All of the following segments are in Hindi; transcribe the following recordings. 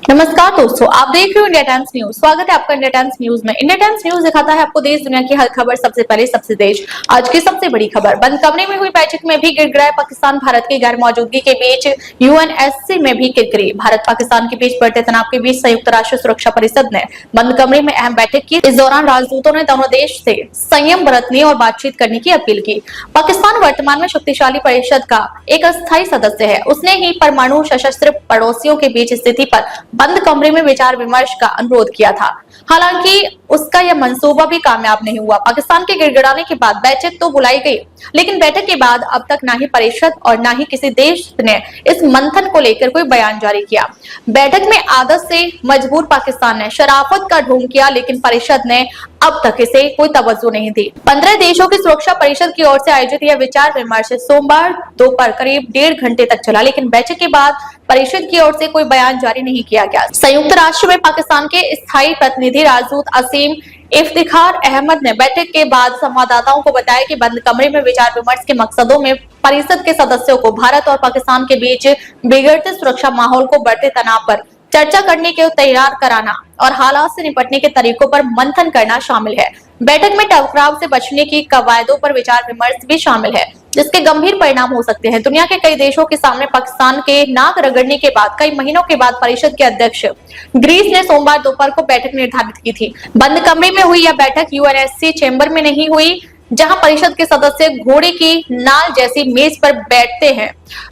नमस्कार दोस्तों, आप देख रहे हो इंडिया टाइम्स न्यूज। स्वागत है आपका इंडिया टाइम्स न्यूज में। इंडिया टाइम्स न्यूज दिखाता है आपको देश दुनिया की हर खबर सबसे पहले सबसे तेज। आज की सबसे बड़ी खबर, बंद कमरे में हुई बैठक में भी गिड़गिड़ाए पाकिस्तान। भारत की गैर मौजूदगी के बीच यूएनएससी में भी किरकिरी। भारत पाकिस्तान के बीच बढ़ते तनाव के बीच संयुक्त राष्ट्र सुरक्षा परिषद ने बंद कमरे में अहम बैठक की। इस दौरान राजदूतों ने दोनों देश से संयम बरतने और बातचीत करने की अपील की। पाकिस्तान वर्तमान में शक्तिशाली परिषद का एक अस्थायी सदस्य है। उसने ही परमाणु सशस्त्र पड़ोसियों के बीच स्थिति पर बंद कमरे में विचार विमर्श का अनुरोध किया था। हालांकि उसका यह मंसूबा भी कामयाब नहीं हुआ। पाकिस्तान के गिड़गिड़ाने के बाद बैठक तो बुलाई गई, लेकिन बैठक के बाद अब तक ना ही परिषद और ना ही किसी देश ने इस मंथन को लेकर कोई बयान जारी किया। बैठक में आदत से मजबूर पाकिस्तान ने शराफत का ढोंग किया, लेकिन परिषद ने अब तक इसे कोई तवज्जो नहीं दी। 15 देशों की सुरक्षा परिषद की ओर से आयोजित यह विचार विमर्श सोमवार दोपहर करीब 1.5 घंटे तक चला, लेकिन बैठक के बाद परिषद की ओर से कोई बयान जारी नहीं किया गया। संयुक्त राष्ट्र में पाकिस्तान के स्थायी प्रतिनिधि राजदूत असीम इफ्तिखार अहमद ने बैठक के बाद संवाददाताओं को बताया कि बंद कमरे में विचार विमर्श के मकसदों में परिषद के सदस्यों को भारत और पाकिस्तान के बीच बिगड़ते सुरक्षा माहौल को बढ़ते तनाव पर चर्चा करने के तैयार कराना और हालात से निपटने के तरीकों पर मंथन करना शामिल है। बैठक में टकराव से बचने की कवायदों पर विचार विमर्श भी शामिल है, जिसके गंभीर परिणाम हो सकते हैं। दुनिया के कई देशों के सामने पाकिस्तान के नाक रगड़ने के बाद कई महीनों के बाद परिषद के अध्यक्ष ग्रीस ने सोमवार दोपहर को बैठक निर्धारित की थी। बंद कमरे में हुई यह बैठक यूएनएससी चैम्बर में नहीं हुई, जहां परिषद के सदस्य घोड़े की नाल जैसी मेज पर बैठते हैं।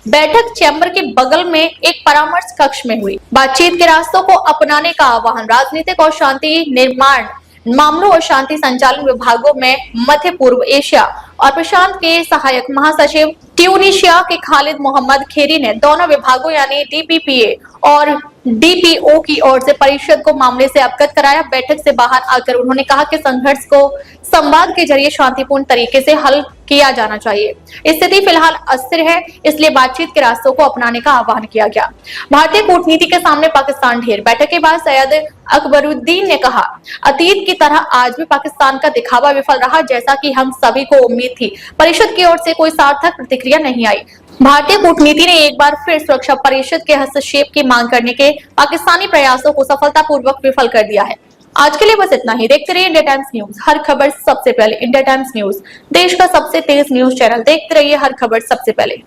बैठक चैम्बर के बगल में एक परामर्श कक्ष में हुई। बातचीत के रास्तों को अपनाने का आह्वान, राजनीतिक और शांति निर्माण मामलों और शांति संचालन विभागों में मध्य पूर्व एशिया और प्रशांत के सहायक महासचिव ट्यूनीशिया के खालिद मोहम्मद खेरी ने दोनों विभागों यानी डीपीपीए और डीपीओ की ओर से परिषद को मामले से अवगत कराया। बैठक से बाहर आकर उन्होंने कहा कि संघर्ष को संवाद के जरिए शांतिपूर्ण तरीके से हल किया जाना चाहिए। स्थिति फिलहाल अस्थिर है, इसलिए बातचीत के रास्तों को अपनाने का आह्वान किया गया। भारतीय कूटनीति के सामने पाकिस्तान ढेर। बैठक के बाद सैयद अकबरुद्दीन ने कहा, अतीत की तरह आज भी पाकिस्तान का दिखावा विफल रहा, जैसा कि हम सभी को उम्मीद थी। परिषद की ओर से कोई सार्थक प्रतिक्रिया नहीं आई। भारतीय कूटनीति ने एक बार फिर सुरक्षा परिषद के हस्तक्षेप की मांग करने के पाकिस्तानी प्रयासों को सफलतापूर्वक विफल कर दिया है। आज के लिए बस इतना ही। देखते रहिए इंडिया टाइम्स न्यूज, हर खबर सबसे पहले। इंडिया टाइम्स न्यूज, देश का सबसे तेज न्यूज चैनल। देखते रहिए हर खबर सबसे पहले।